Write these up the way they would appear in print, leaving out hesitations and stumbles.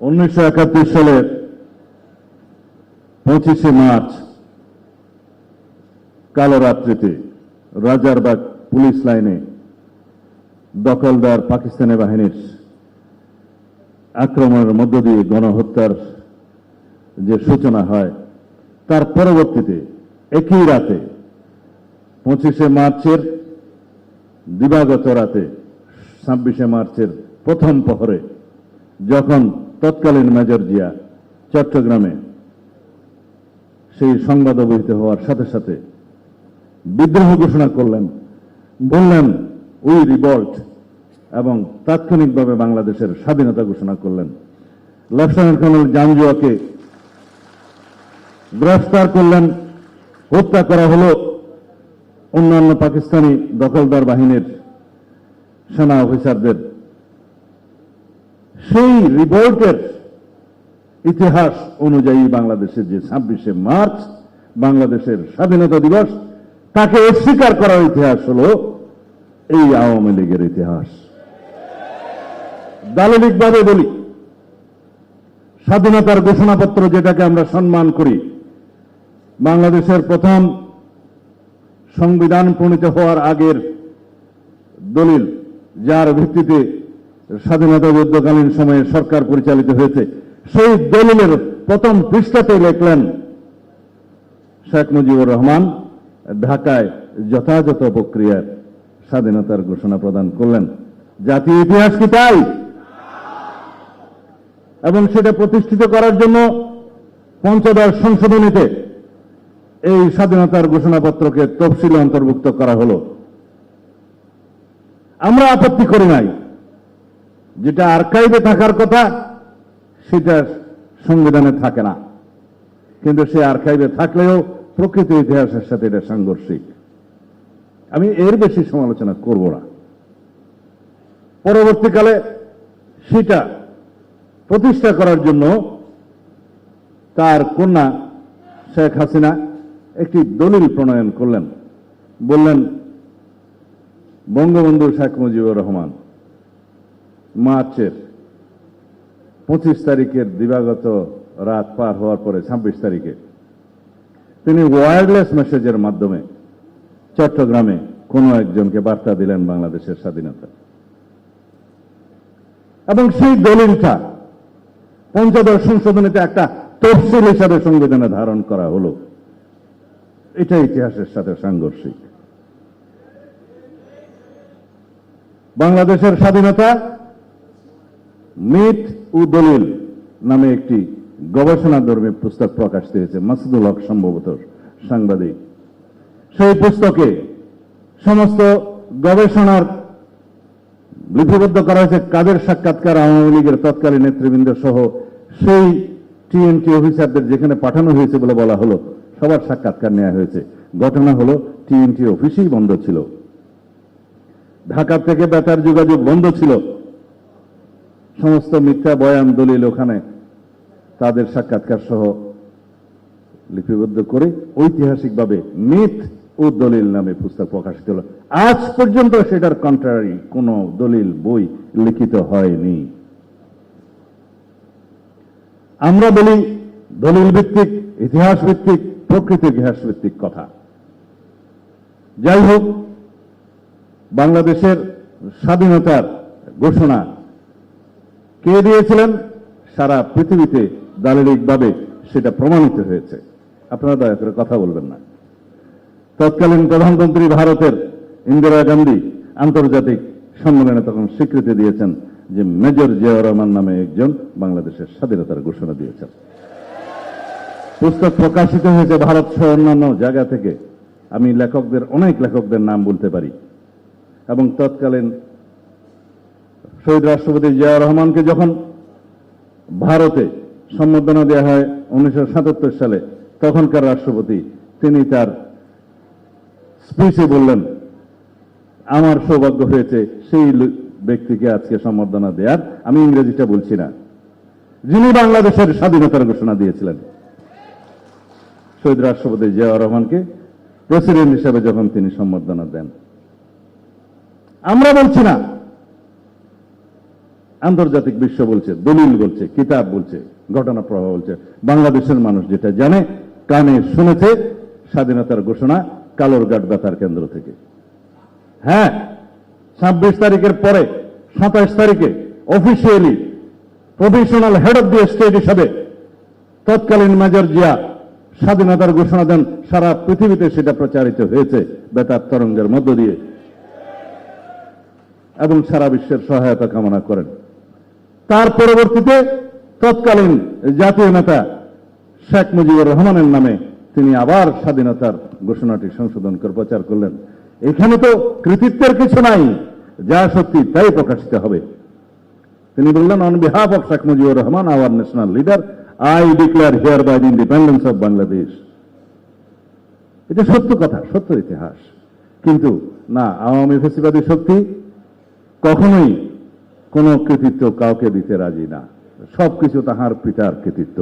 1971 সালের 25শে মার্চ কালো রাত্রিতে রাজারবাগ পুলিশ লাইনে দখলদার পাকিস্তানি বাহিনীর আক্রমণের মধ্য দিয়ে গণহত্যার যে সূচনা হয়, তার পরবর্তীতে একই রাতে 25শে মার্চের দিবাগত রাতে 26শে মার্চের প্রথম প্রহরে যখন তৎকালীন মেজর জিয়া চট্টগ্রামে সেই সংবাদ অবহিত হওয়ার সাথে সাথে বিদ্রোহ ঘোষণা করলেন, বললেন উই রিভল্ট, এবং তাৎক্ষণিকভাবে বাংলাদেশের স্বাধীনতা ঘোষণা করলেন। লেফটেন্যান্ট কর্নেল জামজুয়াকে গ্রেফতার করলেন, হত্যা করা হল অন্যান্য পাকিস্তানি দখলদার বাহিনীর সেনা অফিসারদের। সেই রিভল্টের ইতিহাস অনুযায়ী বাংলাদেশের যে 26শে মার্চ বাংলাদেশের স্বাধীনতা দিবস, তাকে অস্বীকার করার ইতিহাস হল এই আওয়ামী লীগের ইতিহাস। দালিলিকভাবে বলি, স্বাধীনতার ঘোষণাপত্র যেটাকে আমরা সম্মান করি, বাংলাদেশের প্রথম সংবিধান প্রণীত হওয়ার আগের দলিল, যার ভিত্তিতে স্বাধীনতা যুদ্ধকালীন সময়ে সরকার পরিচালিত হয়েছে, সেই দলিলের প্রথম পৃষ্ঠাতে লিখলেন শেখ মুজিবুর রহমান ঢাকায় যথাযথ প্রক্রিয়ায় স্বাধীনতার ঘোষণা প্রদান করলেন। জাতীয় ইতিহাস কি তাই? এবং সেটা প্রতিষ্ঠিত করার জন্য পঞ্চদশ সংশোধনীতে এই স্বাধীনতার ঘোষণাপত্রকে তফসিলে অন্তর্ভুক্ত করা হলো। আমরা আপত্তি করি নাই, যেটা আর্কাইভে থাকার কথা সেটা সংবিধানে থাকে না, কিন্তু সে আর্কাইভে থাকলেও প্রকৃত ইতিহাসের সাথে এটা সাংঘর্ষিক। আমি এর বেশি সমালোচনা করব না। পরবর্তীকালে সেটা প্রতিষ্ঠা করার জন্য তার কন্যা শেখ হাসিনা একটি দলিল প্রণয়ন করলেন, বললেন বঙ্গবন্ধু শেখ মুজিবুর রহমান মার্চের 25 তারিখের দিবাগত রাত পার হওয়ার পরে 26 তারিখে তিনি ওয়্যারলেস মেসেজের মাধ্যমে চট্টগ্রামে কোনো একজনকে বার্তা দিলেন বাংলাদেশের স্বাধীনতা। এবং সেই দলিলটা পঞ্চদশ সংশোধনীতে একটা তফসিল হিসাবে সংবিধানে ধারণ করা হলো। এটা ইতিহাসের সাথে সাংঘর্ষিক। বাংলাদেশের স্বাধীনতা মিথ ও দলিল নামে একটি গবেষণাধর্মী পুস্তক প্রকাশ পেয়েছে, মাসুদুল হক সম্ভবত সাংবাদিক। সেই পুস্তকে সমস্ত গবেষণার লিপিবদ্ধ করা হয়েছে, কাদের সাক্ষাৎকার আওয়ামী লীগের তৎকালীন নেতৃবৃন্দ সহ সেই টিএনটি অফিসারদের যেখানে পাঠানো হয়েছে বলে বলা হলো, সবার সাক্ষাৎকার নেওয়া হয়েছে। ঘটনা হলো টিএনটি অফিসই বন্ধ ছিল, ঢাকা থেকে বেতার যোগাযোগ বন্ধ ছিল। সমস্ত মিথ্যা বয়ান দলিল ওখানে তাদের সাক্ষাৎকার সহ লিপিবদ্ধ করে ঐতিহাসিকভাবে মিথ ও দলিল নামে পুস্তক প্রকাশিত হল। আজ পর্যন্ত সেটার কন্ট্রারি কোন দলিল বই লিখিত হয়নি। আমরা বলি দলিল ভিত্তিক, ইতিহাস ভিত্তিক, প্রকৃত ইতিহাস ভিত্তিক কথা। যাই হোক, বাংলাদেশের স্বাধীনতার ঘোষণা কে দিয়েছিলেন সারা পৃথিবীতে দালিলিকভাবে সেটা প্রমাণিত হয়েছে। আপনারা দয়া করে কথা বলবেন না। তৎকালীন প্রধানমন্ত্রী ভারতের ইন্দিরা গান্ধী আন্তর্জাতিক সম্মেলনে তখন স্বীকৃতি দিয়েছেন যে মেজর জিয়াউর রহমান নামে একজন বাংলাদেশের স্বাধীনতার ঘোষণা দিয়েছেন। পুস্তক প্রকাশিত হয়েছে ভারত সহ অন্যান্য জায়গা থেকে। আমি লেখকদের, অনেক লেখকদের নাম বলতে পারি। এবং তৎকালীন শহীদ রাষ্ট্রপতি জিয়াউর রহমানকে যখন ভারতে সম্বর্ধনা দেওয়া হয় 1977 সালে, তখনকার রাষ্ট্রপতি তিনি তার স্পিচে বললেন, আমার সৌভাগ্য হয়েছে সেই ব্যক্তিকে আজকে সম্বর্ধনা দেওয়ার, আমি ইংরেজিটা বলছি না, যিনি বাংলাদেশের স্বাধীনতার ঘোষণা দিয়েছিলেন। শহীদ রাষ্ট্রপতি জিয়াউর রহমানকে প্রেসিডেন্ট হিসেবে যখন তিনি সম্বর্ধনা দেন, আমরা বলছি না, আন্তর্জাতিক বিশ্ব বলছে, দলিল বলছে, কিতাব বলছে, ঘটনা প্রবাহ বলছে, বাংলাদেশের মানুষ যেটা জানে, কানে শুনেছে, স্বাধীনতার ঘোষণা কালোরঘাট বেতার কেন্দ্র থেকে। হ্যাঁ, 26 তারিখের পরে 27 তারিখে officially professional head of the state হিসাবে তৎকালীন মেজর জিয়া স্বাধীনতার ঘোষণা দেন। সারা পৃথিবীতে সেটা প্রচারিত হয়েছে বেতার তরঙ্গের মধ্য দিয়ে, এবং সারা বিশ্বের সহায়তা কামনা করেন। তার পরবর্তীতে তৎকালীন জাতীয় নেতা শেখ মুজিবুর রহমানের নামে তিনি আবার স্বাধীনতার ঘোষণাটি সংশোধন করে প্রচার করলেন। এখানে তো কৃতিত্বের কিছু নাই, যা সত্যি তাই প্রকাশিত হবে। তিনি বললেন, on behalf of Sheikh Mujibur Rahman, our national leader, I declare hereby the independence of Bangladesh. এটা সত্য কথা, সত্য ইতিহাস। কিন্তু না, আওয়ামী ফ্যাসিবাদী শক্তি কখনোই কোন কৃতিত্ব কাউকে দিতে রাজি না, সবকিছু তাহার পিতার কৃতিত্ব।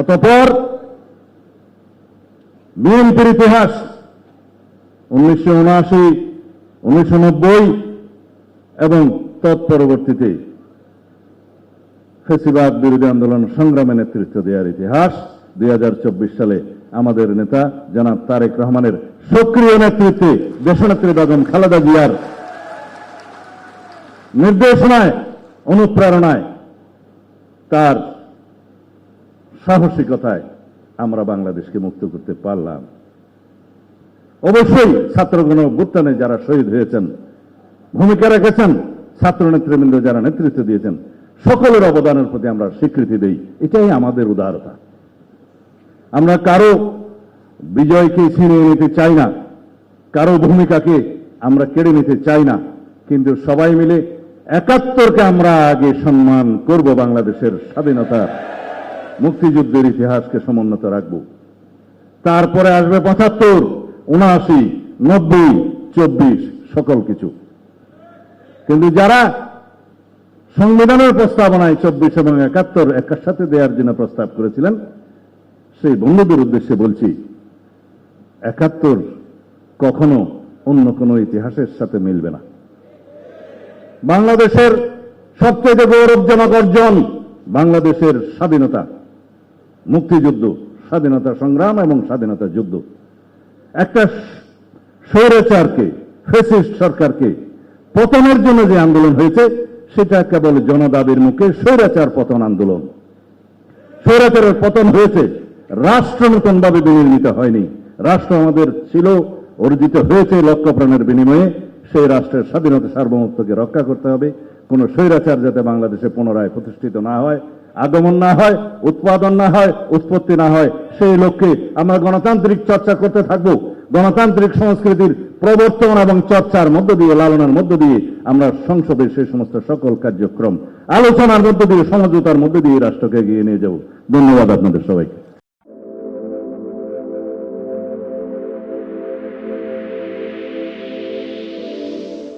অতঃপর বিএনপির ইতিহাস 1979, 1990 এবং তৎপরবর্তীতে ফ্যাসিবাদ বিরোধী আন্দোলন সংগ্রামে নেতৃত্ব দেওয়ার ইতিহাস 2024 সালে আমাদের নেতা জনাব তারেক রহমানের সক্রিয় নেতৃত্বে, দেশনেত্রী বেগম খালেদা জিয়ার নির্দেশনায়, অনুপ্রেরণায়, তার সাহসিকতায় আমরা বাংলাদেশকে মুক্ত করতে পারলাম। অবশ্যই ছাত্রগণ অভ্যুত্থানে যারা শহীদ হয়েছেন, ভূমিকা রেখেছেন, ছাত্র নেতৃবৃন্দ যারা নেতৃত্ব দিয়েছেন, সকলের অবদানের প্রতি আমরা স্বীকৃতি দেই। এটাই আমাদের উদারতা। আমরা কারো বিজয়কে ছিনিয়ে নিতে চাই না, কারো ভূমিকাকে আমরা কেড়ে নিতে চাই না, কিন্তু সবাই মিলে 71কে আমরা আগে সম্মান করব, বাংলাদেশের স্বাধীনতা মুক্তিযুদ্ধের ইতিহাসকে সমুন্নত রাখব। তারপরে আসবে 75, 79, 90, 24, সকল কিছু। কিন্তু যারা সংবিধানের প্রস্তাবনায় 24 এবং 71 একসাথে দেওয়ার জন্য প্রস্তাব করেছিলেন, সেই বন্ধুদের উদ্দেশ্যে বলছি, 71 কখনো অন্য কোনো ইতিহাসের সাথে মিলবে না। বাংলাদেশের সবচেয়ে গৌরবজনক অর্জন বাংলাদেশের স্বাধীনতা, মুক্তিযুদ্ধ, স্বাধীনতা সংগ্রাম এবং স্বাধীনতা যুদ্ধ। একটা স্বৈরাচারকে, ফ্যাসিস্ট সরকারকে পতনের জন্য যে আন্দোলন হয়েছে, সেটা কেবল জনদাবির মুখে স্বৈরাচার পতন আন্দোলন। স্বৈরাচারের পতন হয়েছে, রাষ্ট্র নতুনভাবে বিনির্মিত হয়নি। রাষ্ট্র আমাদের ছিল, অর্জিত হয়েছে লক্ষ প্রাণের বিনিময়ে। সেই রাষ্ট্রের স্বাধীনতা সার্বভৌমত্বকে রক্ষা করতে হবে। কোন স্বৈরাচার যাতে বাংলাদেশে পুনরায় প্রতিষ্ঠিত না হয়, আগমন না হয়, উৎপাদন না হয়, উৎপত্তি না হয়, সেই লক্ষ্যে আমরা গণতান্ত্রিক চর্চা করতে থাকব। গণতান্ত্রিক সংস্কৃতির প্রবর্তন এবং চর্চার মধ্য দিয়ে, লালনের মধ্য দিয়ে আমরা সংসদে সেই সমস্ত সকল কার্যক্রম আলোচনার মধ্য দিয়ে, সমঝোতার মধ্য দিয়ে রাষ্ট্রকে এগিয়ে নিয়ে যাব। ধন্যবাদ আপনাদের সবাইকে।